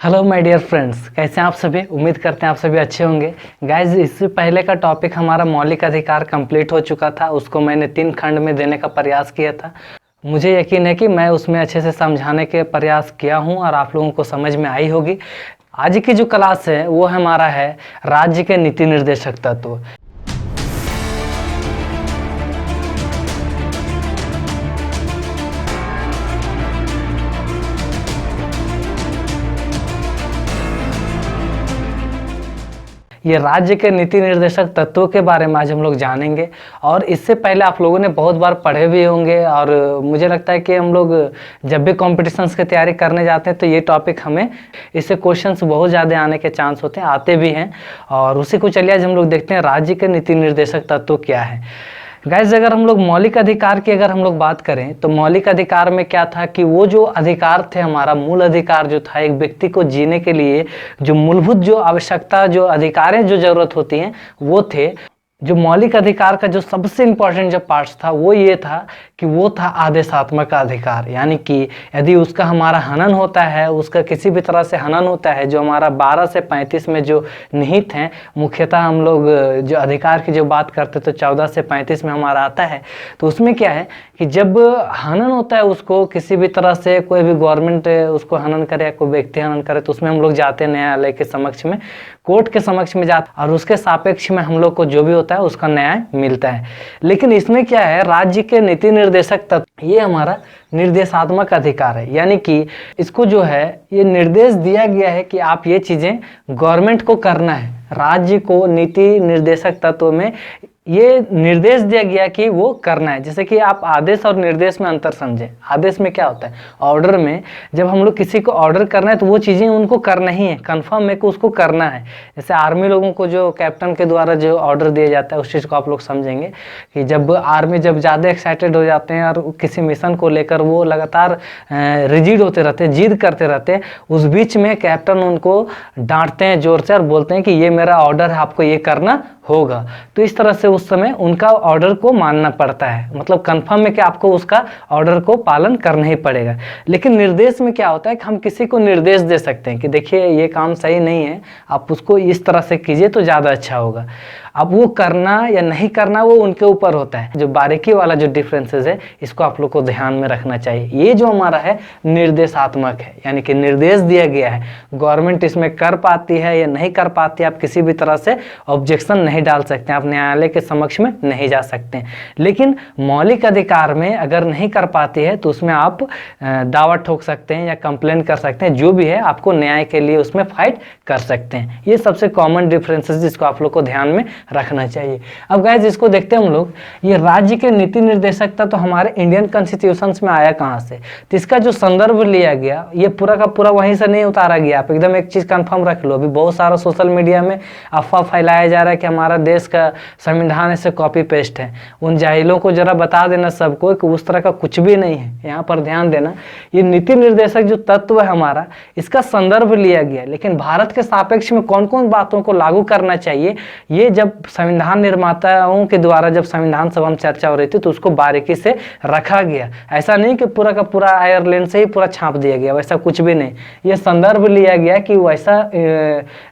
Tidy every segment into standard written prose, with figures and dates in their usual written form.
Hello my dear friends, कैसे हैं आप सभी। उम्मीद करते हैं आप सभी अच्छे होंगे। गाइज, इससे पहले का टॉपिक हमारा मौलिक अधिकार कंप्लीट हो चुका था। उसको मैंने 3 खंड में देने का प्रयास किया था। मुझे यकीन है कि मैं उसमें अच्छे से समझाने के प्रयास किया हूं और आप लोगों को समझ में आई होगी। आज की जो क्लास है वो हमारा है राज्य के नीति निर्देशक तत्व। ये राज्य के नीति निर्देशक तत्वों के बारे में आज हम लोग जानेंगे। और इससे पहले आप लोगों ने बहुत बार पढ़े भी होंगे और मुझे लगता है कि हम लोग जब भी कॉम्पिटिशन्स की तैयारी करने जाते हैं तो ये टॉपिक हमें इससे क्वेश्चंस बहुत ज़्यादा आने के चांस होते हैं, आते भी हैं। और उसी को चलिए आज हम लोग देखते हैं राज्य के नीति निर्देशक तत्व क्या है। गाइज, अगर हम लोग मौलिक अधिकार की अगर हम लोग बात करें तो मौलिक अधिकार में क्या था कि वो जो अधिकार थे, हमारा मूल अधिकार जो था, एक व्यक्ति को जीने के लिए जो मूलभूत जो आवश्यकता, जो अधिकारें, जो जरूरत होती हैं वो थे। जो मौलिक अधिकार का जो सबसे इम्पोर्टेंट जो पार्ट्स था वो ये था कि वो था आदेशात्मक अधिकार। यानी कि यदि उसका हमारा हनन होता है, उसका किसी भी तरह से हनन होता है, जो हमारा 12 से 35 में जो निहित हैं, मुख्यतः हम लोग जो अधिकार की जो बात करते तो 14 से 35 में हमारा आता है। तो उसमें क्या है कि जब हनन होता है उसको किसी भी तरह से, कोई भी गवर्नमेंट उसको हनन करे या कोई व्यक्ति हनन करे, तो उसमें हम लोग जाते हैं न्यायालय के समक्ष में, कोर्ट के समक्ष में जाते और उसके सापेक्ष में हम लोग को जो भी होता है उसका न्याय मिलता है। लेकिन इसमें क्या है, राज्य के नीति निर्देशक तत्व ये हमारा निर्देशात्मक अधिकार है। यानी कि इसको जो है ये निर्देश दिया गया है कि आप ये चीज़ें गवर्नमेंट को करना है। राज्य को नीति निर्देशक तत्व में ये निर्देश दिया गया कि वो करना है। जैसे कि आप आदेश और निर्देश में अंतर समझें। आदेश में क्या होता है, ऑर्डर में जब हम लोग किसी को ऑर्डर करना है तो वो चीज़ें उनको करना ही है, कंफर्म है कि उसको करना है। जैसे आर्मी लोगों को जो कैप्टन के द्वारा जो ऑर्डर दिया जाता है उस चीज़ को आप लोग समझेंगे कि जब आर्मी जब ज़्यादा एक्साइटेड हो जाते हैं और किसी मिशन को लेकर वो लगातार रिजिड होते रहते हैं, जिद करते रहते हैं, उस बीच में कैप्टन उनको डांटते हैं जोर से और बोलते हैं कि ये मेरा ऑर्डर है, आपको ये करना होगा। तो इस तरह से उस समय उनका ऑर्डर को मानना पड़ता है, मतलब कंफर्म है कि आपको उसका ऑर्डर को पालन करना ही पड़ेगा। लेकिन निर्देश में क्या होता है कि हम किसी को निर्देश दे सकते हैं कि देखिए ये काम सही नहीं है, आप उसको इस तरह से कीजिए तो ज़्यादा अच्छा होगा। अब वो करना या नहीं करना वो उनके ऊपर होता है। जो बारीकी वाला जो डिफरेंसेस है इसको आप लोग को ध्यान में रखना चाहिए। ये जो हमारा है निर्देशात्मक है, यानी कि निर्देश दिया गया है, गवर्नमेंट इसमें कर पाती है या नहीं कर पाती, आप किसी भी तरह से ऑब्जेक्शन नहीं डाल सकते हैं, आप न्यायालय के समक्ष में नहीं जा सकते हैं। लेकिन मौलिक अधिकार में अगर नहीं कर पाती है तो उसमें आप दावा ठोक सकते हैं या कंप्लेन कर सकते हैं, जो भी है आपको न्याय के लिए उसमें फाइट कर सकते हैं। ये सबसे कॉमन डिफरेंसेस जिसको आप लोग को ध्यान में रखना चाहिए। अब गाइस, इसको देखते हैं हम लोग। ये राज्य के नीति निर्देशक तो हमारे इंडियन कॉन्स्टिट्यूशंस में आया कहाँ से, तो इसका जो संदर्भ लिया गया ये पूरा का पूरा वहीं से नहीं उतारा गया। आप एकदम एक चीज कंफर्म रख लो, अभी बहुत सारा सोशल मीडिया में अफवाह फैलाया जा रहा है कि हमारा देश का संविधान ऐसे कॉपी पेस्ट है। उन जाहिलों को जरा बता देना सबको कि उस तरह का कुछ भी नहीं है। यहाँ पर ध्यान देना, ये नीति निर्देशक जो तत्व है हमारा, इसका संदर्भ लिया गया, लेकिन भारत के सापेक्ष में कौन कौन बातों को लागू करना चाहिए ये जब संविधान निर्माताओं के द्वारा जब संविधान सभा में चर्चा हो रही थी तो उसको बारीकी से रखा गया। ऐसा नहीं कि पूरा का पूरा आयरलैंड से ही पूरा छाप दिया गया, वैसा कुछ भी नहीं। ये संदर्भ लिया गया कि वैसा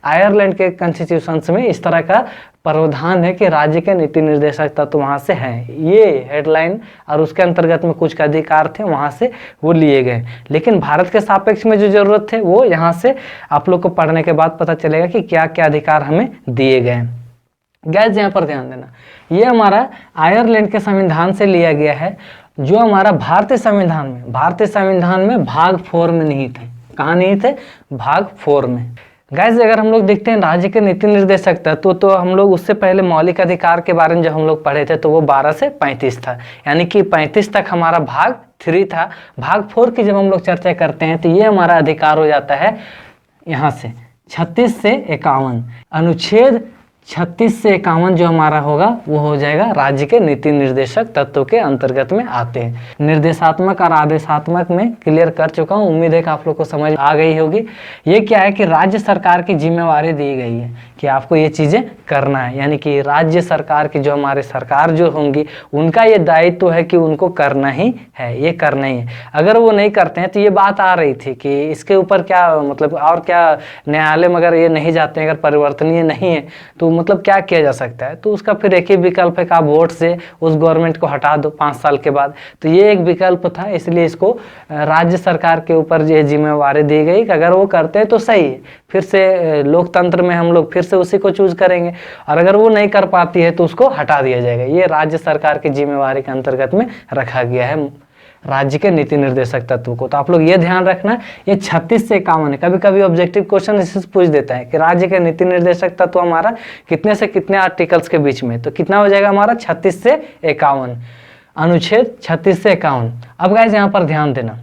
आयरलैंड के कॉन्स्टिट्यूशंस में इस तरह का प्रावधान है कि राज्य के नीति निर्देशक तत्व वहाँ से हैं। ये हेडलाइन और उसके अंतर्गत में कुछ अधिकार थे वहाँ से वो लिए गए, लेकिन भारत के सापेक्ष में जो जरूरत थे वो यहाँ से आप लोग को पढ़ने के बाद पता चलेगा कि क्या क्या अधिकार हमें दिए गए। गैस, यहाँ पर ध्यान देना, ये हमारा आयरलैंड के संविधान से लिया गया है, जो हमारा भारतीय संविधान में भाग 4 में निहित है। कहाँ निहित है? भाग 4 में। गैस, अगर हम लोग देखते हैं राज्य के नीति निर्देशक तत्व तो हम लोग उससे पहले मौलिक अधिकार के बारे में जब हम लोग पढ़े थे तो वो 12 से 35 था, यानी कि 35 तक हमारा भाग 3 था। भाग 4 की जब हम लोग चर्चा करते हैं तो ये हमारा अधिकार हो जाता है यहाँ से 36 से 51। अनुच्छेद 36 से 51 जो हमारा होगा वो हो जाएगा राज्य के नीति निर्देशक तत्वों के अंतर्गत में आते हैं। निर्देशात्मक और आदेशात्मक में क्लियर कर चुका हूँ, उम्मीद है कि आप लोग को समझ आ गई होगी। ये क्या है कि राज्य सरकार की जिम्मेवारी दी गई है कि आपको ये चीज़ें करना है, यानी कि राज्य सरकार की जो हमारे सरकार जो होंगी उनका ये दायित्व है कि उनको करना ही है, ये करना ही है। अगर वो नहीं करते हैं तो ये बात आ रही थी कि इसके ऊपर क्या मतलब और क्या न्यायालय में अगर ये नहीं जाते हैं, अगर परिवर्तनीय नहीं है तो मतलब क्या किया जा सकता है। तो उसका फिर एक ही विकल्प है कि आप वोट से उस गवर्नमेंट को हटा दो 5 साल के बाद। तो ये एक विकल्प था, इसलिए इसको राज्य सरकार के ऊपर ये जिम्मेवारी दी गई कि अगर वो करते हैं तो सही है, फिर से लोकतंत्र में हम लोग फिर से उसी को चूज करेंगे, और अगर वो नहीं कर पाती है तो उसको हटा दिया जाएगा। ये राज्य सरकार की जिम्मेवारी के अंतर्गत में रखा गया है राज्य के नीति निर्देशक तत्व को। तो आप लोग ये ध्यान रखना, ये 36 से 51 है। कभी कभी ऑब्जेक्टिव क्वेश्चन इससे पूछ देता है कि राज्य के नीति निर्देशक तत्व हमारा कितने से कितने आर्टिकल्स के बीच में, तो कितना हो जाएगा हमारा 36 से 51, अनुच्छेद 36 से 51। अब गाइस यहाँ पर ध्यान देना,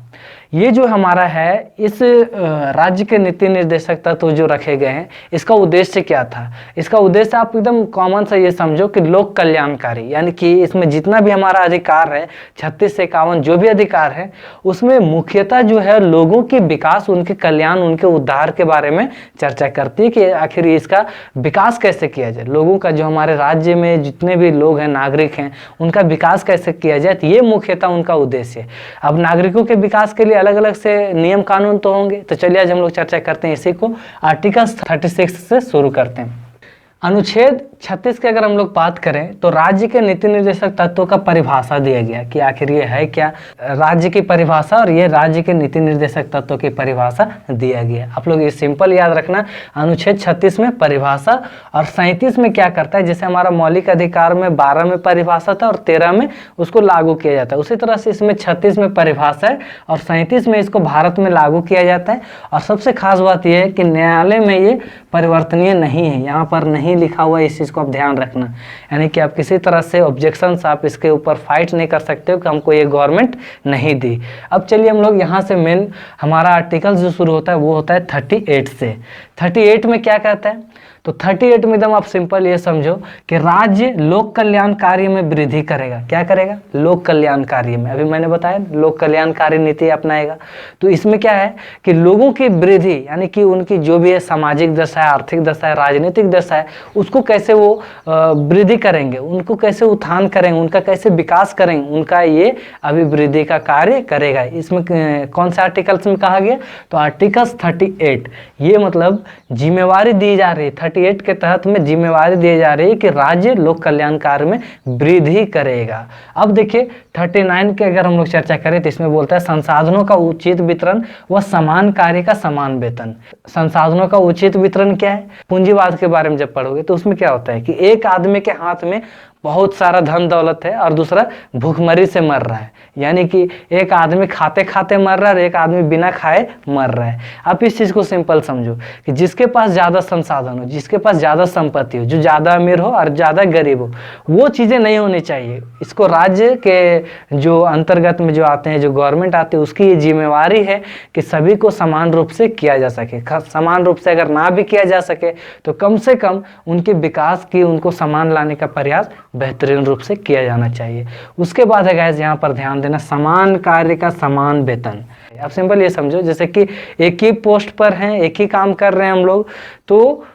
ये जो हमारा है इस राज्य के नीति निर्देशक तत्व जो रखे गए हैं, इसका उद्देश्य क्या था। इसका उद्देश्य आप एकदम कॉमन सा ये समझो कि लोक कल्याणकारी, यानी कि इसमें जितना भी हमारा अधिकार है 36 से 51 जो भी अधिकार है उसमें मुख्यतः जो है लोगों के विकास, उनके कल्याण, उनके उद्धार के बारे में चर्चा करती है कि आखिर इसका विकास कैसे किया जाए, लोगों का जो हमारे राज्य में जितने भी लोग हैं, नागरिक हैं, उनका विकास कैसे किया जाए। तो ये मुख्यतः उनका उद्देश्य है। अब नागरिकों के विकास के लिए अलग अलग से नियम कानून तो होंगे, तो चलिए आज हम लोग चर्चा करते हैं इसी को। आर्टिकल 36 से शुरू करते हैं। अनुच्छेद 36 की अगर हम लोग बात करें तो राज्य के नीति निर्देशक तत्वों का परिभाषा दिया गया कि आखिर ये है क्या, राज्य की परिभाषा, और ये राज्य के नीति निर्देशक तत्वों की परिभाषा दिया गया। आप लोग ये सिंपल याद रखना, अनुच्छेद 36 में परिभाषा और 37 में क्या करता है, जैसे हमारा मौलिक अधिकार में 12 में परिभाषा था और 13 में उसको लागू किया जाता है, उसी तरह से इसमें 36 में परिभाषा है और 37 में इसको भारत में लागू किया जाता है। और सबसे खास बात यह है कि न्यायालय में ये परिवर्तनीय नहीं है, यहाँ पर नहीं लिखा हुआ, इस चीज को आप ध्यान रखना। यानी कि आप किसी तरह से ऑब्जेक्शंस आप इसके ऊपर फाइट नहीं कर सकते हो कि हमको ये गवर्नमेंट नहीं दी। अब चलिए हम लोग यहाँ से मेन हमारा आर्टिकल जो शुरू होता है वो होता है 38 से। 38 में क्या कहता है, तो 38 में एकदम आप सिंपल ये समझो कि राज्य लोक कल्याण कार्य में वृद्धि करेगा। क्या करेगा, लोक कल्याण कार्य में। अभी मैंने बताया लोक कल्याणकारी नीति अपनाएगा। तो इसमें क्या है कि लोगों की वृद्धि, यानी कि उनकी जो भी है सामाजिक दशा है, आर्थिक दशा है, राजनीतिक दशा है, उसको कैसे वो वृद्धि करेंगे, उनको कैसे उत्थान करेंगे, उनका कैसे विकास करेंगे, उनका ये अभिवृद्धि का कार्य करेगा। इसमें कौन से आर्टिकल्स में कहा गया, तो आर्टिकल 38। ये मतलब जिम्मेवारी दी जा रही है, 38 के तहत में जिम्मेवारी दी जा रही है कि राज्य लोक कल्याण कार्य में वृद्धि करेगा। अब देखिए 39 के अगर हम लोग चर्चा करें तो इसमें बोलता है संसाधनों का उचित वितरण व समान कार्य का समान वेतन। संसाधनों का उचित वितरण क्या है, पूंजीवाद के बारे में जब पढ़ोगे तो उसमें क्या होता है कि एक आदमी के हाथ में बहुत सारा धन दौलत है और दूसरा भूखमरी से मर रहा है, यानी कि एक आदमी खाते खाते मर रहा है और एक आदमी बिना खाए मर रहा है। आप इस चीज को सिंपल समझो कि जिसके पास ज्यादा संसाधन हो, जिसके पास ज्यादा संपत्ति हो, जो ज्यादा अमीर हो और ज्यादा गरीब हो, वो चीजें नहीं होनी चाहिए। इसको राज्य के जो अंतर्गत में जो आते हैं, जो गवर्नमेंट आती है, उसकी ये जिम्मेवारी है कि सभी को समान रूप से किया जा सके। समान रूप से अगर ना भी किया जा सके तो कम से कम उनके विकास की, उनको समान लाने का प्रयास बेहतरीन रूप से किया जाना चाहिए। उसके बाद है गाइस यहाँ पर ध्यान देना, समान कार्य का समान वेतन। आप सिंपल ये समझो जैसे कि एक ही पोस्ट पर हैं, एक ही काम कर रहे हैं हम लोग, तो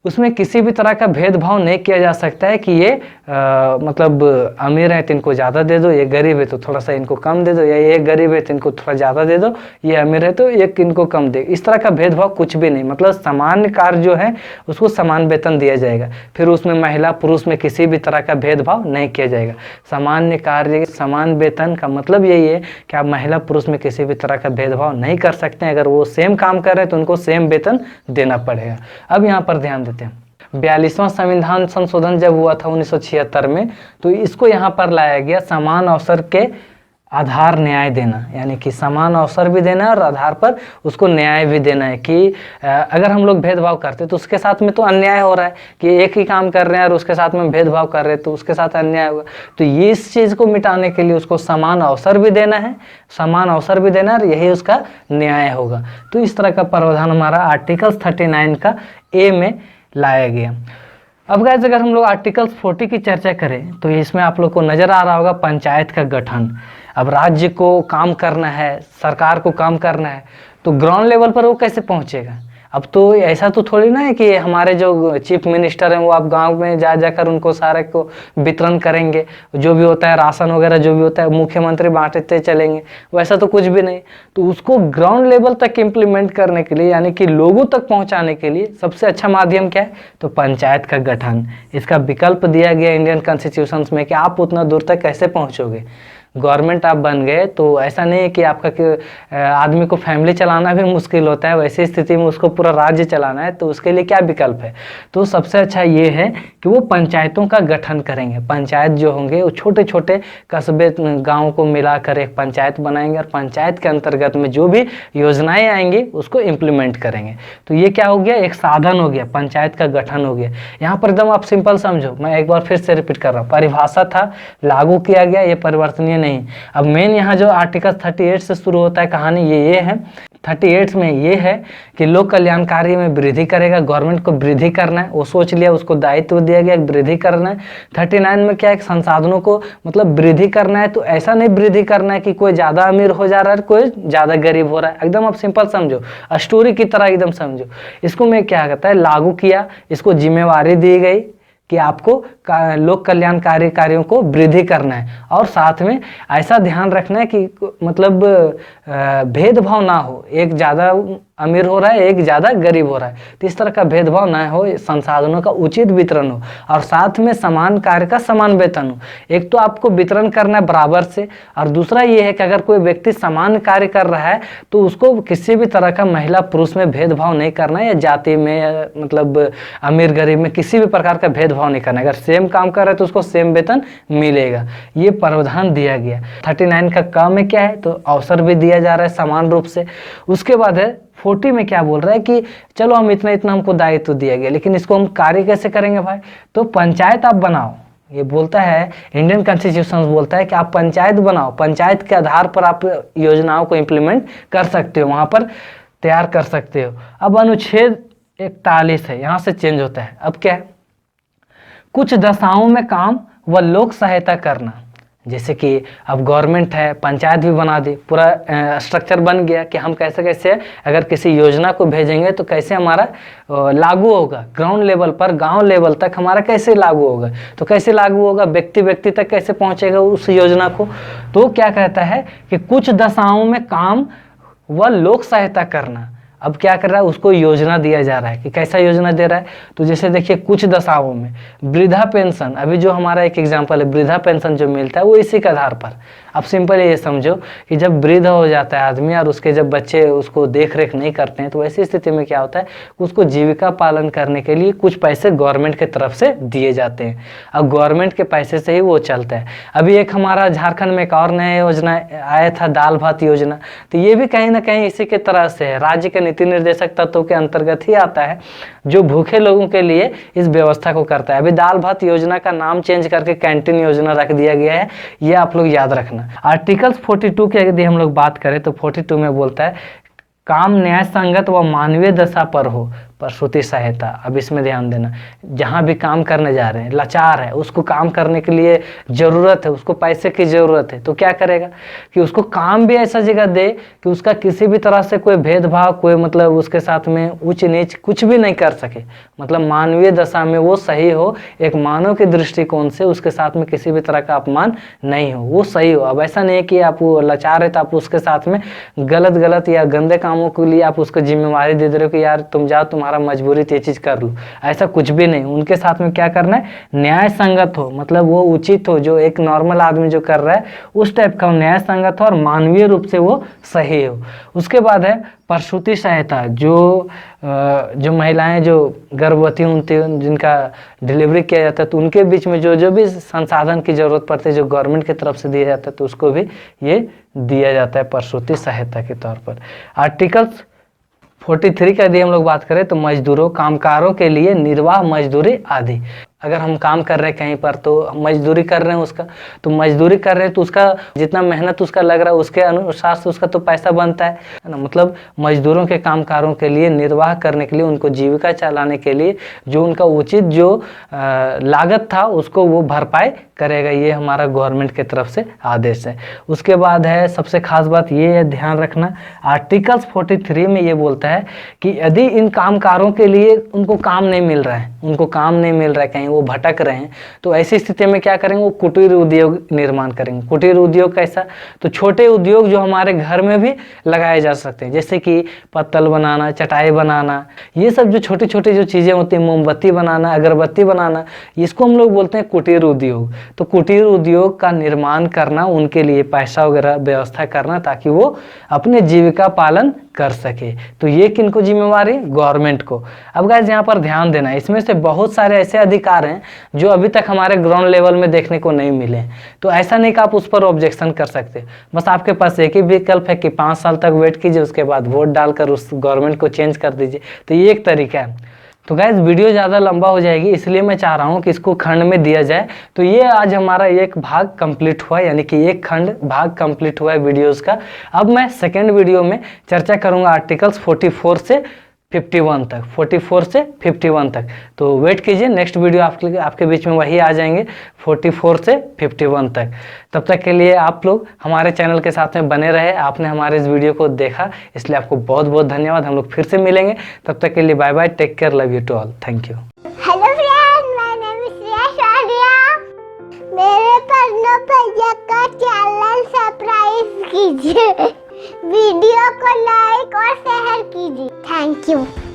उसमें किसी भी तरह का भेदभाव नहीं किया जा सकता है कि ये मतलब अमीर है तो इनको ज़्यादा दे दो, ये गरीब है तो थोड़ा सा इनको कम दे दो, या ये गरीब है तो इनको थोड़ा ज़्यादा दे दो, ये अमीर है तो एक इनको कम दे। इस तरह का भेदभाव कुछ भी नहीं, मतलब समान कार्य जो है उसको समान वेतन दिया जाएगा। फिर उसमें महिला पुरुष में किसी भी तरह का भेदभाव नहीं किया जाएगा। सामान्य कार्य समान वेतन का मतलब यही है कि आप महिला पुरुष में किसी भी तरह का भेदभाव नहीं कर सकते हैं। अगर वो सेम काम कर रहे हैं तो उनको सेम वेतन देना पड़ेगा। अब यहाँ पर ध्यान देते हैं, 42वां संविधान संशोधन जब हुआ था 1976 में, तो इसको यहाँ पर लाया गया समान अवसर के आधार न्याय देना, यानी कि समान अवसर भी देना है और आधार पर उसको न्याय भी देना है कि अगर हम लोग भेदभाव करते तो उसके साथ में तो अन्याय हो रहा है कि एक ही काम कर रहे हैं और उसके साथ में भेदभाव कर रहे हैं तो उसके साथ अन्याय होगा। तो ये इस चीज़ को मिटाने के लिए उसको समान अवसर भी देना है, समान अवसर भी देना है, और यही उसका न्याय होगा। तो इस तरह का प्रावधान हमारा आर्टिकल 39 का ए में लाया गया। अब गाइस अगर हम लोग आर्टिकल्स 40 की चर्चा करें तो इसमें आप लोग को नज़र आ रहा होगा पंचायत का गठन। अब राज्य को काम करना है, सरकार को काम करना है, तो ग्राउंड लेवल पर वो कैसे पहुंचेगा। अब तो ऐसा तो थोड़ी ना है कि हमारे जो चीफ मिनिस्टर हैं वो आप गांव में जा जाकर उनको सारे को वितरण करेंगे, जो भी होता है राशन वगैरह जो भी होता है मुख्यमंत्री बांटते चलेंगे, वैसा तो कुछ भी नहीं। तो उसको ग्राउंड लेवल तक इम्प्लीमेंट करने के लिए यानी कि लोगों तक पहुंचाने के लिए सबसे अच्छा माध्यम क्या है, तो पंचायत का गठन। इसका विकल्प दिया गया इंडियन कॉन्स्टिट्यूशन में कि आप उतना दूर तक कैसे पहुँचोगे। गवर्नमेंट आप बन गए तो ऐसा नहीं है कि आपका आदमी को फैमिली चलाना भी मुश्किल होता है, वैसी स्थिति में उसको पूरा राज्य चलाना है, तो उसके लिए क्या विकल्प है। तो सबसे अच्छा ये है कि वो पंचायतों का गठन करेंगे। पंचायत जो होंगे वो छोटे छोटे कस्बे गाँव को मिलाकर एक पंचायत बनाएंगे और पंचायत के अंतर्गत में जो भी योजनाएं आएंगी उसको इम्प्लीमेंट करेंगे। तो ये क्या हो गया, एक साधन हो गया, पंचायत का गठन हो गया। यहाँ पर एकदम आप सिंपल समझो, मैं एक बार फिर से रिपीट कर रहा हूँ, परिभाषा था, लागू किया गया, ये परिवर्तनीय नहीं। अब मेन यहाँ जो आर्टिकल 38 से शुरू होता है कहानी ये है, 38 में ये है कि लोक कल्याणकारी में वृद्धि करेगा। गवर्नमेंट को वृद्धि करना है, वो सोच लिया, उसको दायित्व दिया गया वृद्धि करना है। 39 में क्या है, संसाधनों को मतलब वृद्धि करना है। तो ऐसा नहीं वृद्धि करना है कि कोई ज़्यादा अमीर हो जा रहा है, कोई ज़्यादा गरीब हो रहा है। एकदम आप सिंपल समझो, स्टोरी की तरह एकदम समझो। इसको मैं क्या कहता है, लागू किया, इसको जिम्मेवारी दी गई कि आपको लोक कल्याणकारी कार्यों को वृद्धि करना है और साथ में ऐसा ध्यान रखना है कि मतलब भेदभाव ना हो, एक ज़्यादा अमीर हो रहा है एक ज़्यादा गरीब हो रहा है, तो इस तरह का भेदभाव ना हो, संसाधनों का उचित वितरण हो और साथ में समान कार्य का समान वेतन हो। एक तो आपको वितरण करना है बराबर से, और दूसरा ये है कि अगर कोई व्यक्ति समान कार्य कर रहा है तो उसको किसी भी तरह का महिला पुरुष में भेदभाव नहीं करना है, या जाति में या मतलब अमीर गरीब में किसी भी प्रकार का भेदभाव नहीं करना है। अगर सेम काम कर रहा है तो उसको सेम वेतन मिलेगा, ये प्रावधान दिया गया। 39 का काम में क्या है, तो अवसर भी दिया जा रहा है समान रूप से। उसके बाद है 40 में क्या बोल रहा है कि चलो हम इतना हमको दायित्व दिया गया, लेकिन इसको हम कार्य कैसे करेंगे भाई, तो पंचायत आप बनाओ। ये बोलता है इंडियन कॉन्स्टिट्यूशन बोलता है कि आप पंचायत बनाओ, पंचायत के आधार पर आप योजनाओं को इम्प्लीमेंट कर सकते हो, वहां पर तैयार कर सकते हो। अब अनुच्छेद 41 है, यहाँ से चेंज होता है। अब क्या है, कुछ दशाओं में काम व लोक सहायता करना। जैसे कि अब गवर्नमेंट है, पंचायत भी बना दी, पूरा स्ट्रक्चर बन गया कि हम कैसे कैसे अगर किसी योजना को भेजेंगे तो कैसे हमारा लागू होगा, ग्राउंड लेवल पर गांव लेवल तक हमारा कैसे लागू होगा। तो कैसे लागू होगा, व्यक्ति व्यक्ति तक कैसे पहुंचेगा उस योजना को। तो क्या कहता है कि कुछ दशाओं में काम व लोक सहायता करना। अब क्या कर रहा है, उसको योजना दिया जा रहा है कि कैसा योजना दे रहा है, तो जैसे देखिए कुछ दशाओं में वृद्धा पेंशन, अभी जो हमारा एक एग्जांपल है वृद्धा पेंशन जो मिलता है वो इसी के आधार पर। अब सिंपल ये समझो कि जब वृद्ध हो जाता है आदमी और उसके जब बच्चे उसको देख रेख नहीं करते हैं, तो ऐसी स्थिति में क्या होता है, उसको जीविका पालन करने के लिए कुछ पैसे गवर्नमेंट की तरफ से दिए जाते हैं। अब गवर्नमेंट के पैसे से ही वो चलता है। अभी एक हमारा झारखंड में एक और नया योजना आया था, दाल भात योजना, तो ये भी कहीं ना कहीं इसी के तरह से है, राज्य के नीति निर्देशक तत्वों के अंतर्गत ही आता है, जो भूखे लोगों के लिए इस व्यवस्था को करता है। अभी दाल भात योजना का नाम चेंज करके कैंटीन योजना रख दिया गया है, ये आप लोग याद रखना। आर्टिकल्स 42 की यदि हम लोग बात करें तो 42 में बोलता है काम न्याय संगत व मानवीय दशा पर हो, प्रसूति सहायता। अब इसमें ध्यान देना, जहाँ भी काम करने जा रहे हैं, लाचार है, उसको काम करने के लिए ज़रूरत है, उसको पैसे की ज़रूरत है, तो क्या करेगा कि उसको काम भी ऐसा जगह दे कि उसका किसी भी तरह से कोई भेदभाव, कोई मतलब उसके साथ में ऊंच नीच कुछ भी नहीं कर सके, मतलब मानवीय दशा में वो सही हो, एक मानव के दृष्टिकोण से उसके साथ में किसी भी तरह का अपमान नहीं हो, वो सही हो। अब ऐसा नहीं है कि आप वो लाचार है तो आप उसके साथ में गलत या गंदे कामों के लिए आप उसको जिम्मेवारी दे दे रहे हो कि यार तुम जाओ, तुम्हारा मजबूरी ये चीज कर लो, ऐसा कुछ भी नहीं। उनके साथ में क्या करना है, न्याय संगत हो, मतलब वो उचित हो, जो एक नॉर्मल आदमी जो कर रहा है उस टाइप का न्याय संगत हो और मानवीय रूप से वो सही हो। उसके बाद है प्रसूति सहायता, जो महिलाएं जो गर्भवती होती हैं, जिनका डिलीवरी किया जाता है, तो उनके बीच में जो भी संसाधन की जरूरत पड़ती है जो गवर्नमेंट की तरफ से दिया जाता है, तो उसको भी ये दिया जाता है प्रसूति सहायता के तौर पर। आर्टिकल्स 43 का यदि हम लोग बात करें तो मजदूरों, कामगारों के लिए निर्वाह मजदूरी आदि। अगर हम काम कर रहे हैं कहीं पर तो मजदूरी कर रहे हैं उसका, तो मजदूरी कर रहे हैं तो उसका जितना मेहनत उसका लग रहा है उसके अनुसार से उसका तो पैसा बनता है ना। मतलब मजदूरों के कामकारों के लिए निर्वाह करने के लिए, उनको जीविका चलाने के लिए जो उनका उचित जो लागत था उसको वो भरपाई करेगा। ये हमारा गवर्नमेंट की तरफ से आदेश है। उसके बाद है सबसे खास बात ये है, ध्यान रखना, आर्टिकल्स 43 में ये बोलता है कि यदि इन कामकारों के लिए उनको काम नहीं मिल रहा है, उनको काम नहीं मिल रहा है, कहीं वो भटक रहे हैं, तो ऐसी स्थिति में क्या करेंगे, वो कुटीर उद्योग निर्माण करेंगे। कुटीर उद्योग कैसा, तो छोटे उद्योग जो हमारे घर में भी लगाए जा सकते हैं, जैसे कि पत्तल बनाना, चटाई बनाना, ये सब जो छोटी छोटी जो चीज़ें होती हैं, मोमबत्ती बनाना, अगरबत्ती बनाना, इसको हम लोग बोलते हैं कुटीर उद्योग। तो कुटीर उद्योग का निर्माण करना, उनके लिए पैसा वगैरह व्यवस्था करना ताकि वो अपने जीविका पालन कर सके। तो ये किनको जिम्मेवारी, गवर्नमेंट को। अब गाइस यहाँ पर ध्यान देना, इसमें से बहुत सारे ऐसे अधिकार हैं जो अभी तक हमारे ग्राउंड लेवल में देखने को नहीं मिले। तो ऐसा नहीं कि आप उस पर ऑब्जेक्शन कर सकते, बस आपके पास एक ही विकल्प है कि 5 साल तक वेट कीजिए, उसके बाद वोट डालकर उस गवर्नमेंट को चेंज कर दीजिए। तो ये एक तरीका है। तो गाइस वीडियो ज़्यादा लंबा हो जाएगी, इसलिए मैं चाह रहा हूँ कि इसको खंड में दिया जाए। तो ये आज हमारा एक भाग कंप्लीट हुआ, यानी कि एक खंड भाग कंप्लीट हुआ है वीडियोस का। अब मैं सेकेंड वीडियो में चर्चा करूँगा आर्टिकल्स 44 से 51 तक, 44 से 51 तक। तो वेट कीजिए, नेक्स्ट वीडियो आपके बीच में वही आ जाएंगे 44 से 51 तक। तब तक के लिए आप लोग हमारे चैनल के साथ में बने रहे। आपने हमारे इस वीडियो को देखा, इसलिए आपको बहुत बहुत धन्यवाद। हम लोग फिर से मिलेंगे, तब तक के लिए bye bye, take care, love you to all, thank you. Hello friend, my name is Shreya Shaliya. मेरे पन्नो भैया का चैनल सब्सक्राइब कीजिए, वीडियो को लाइक और शेयर कीजिए। Thank you.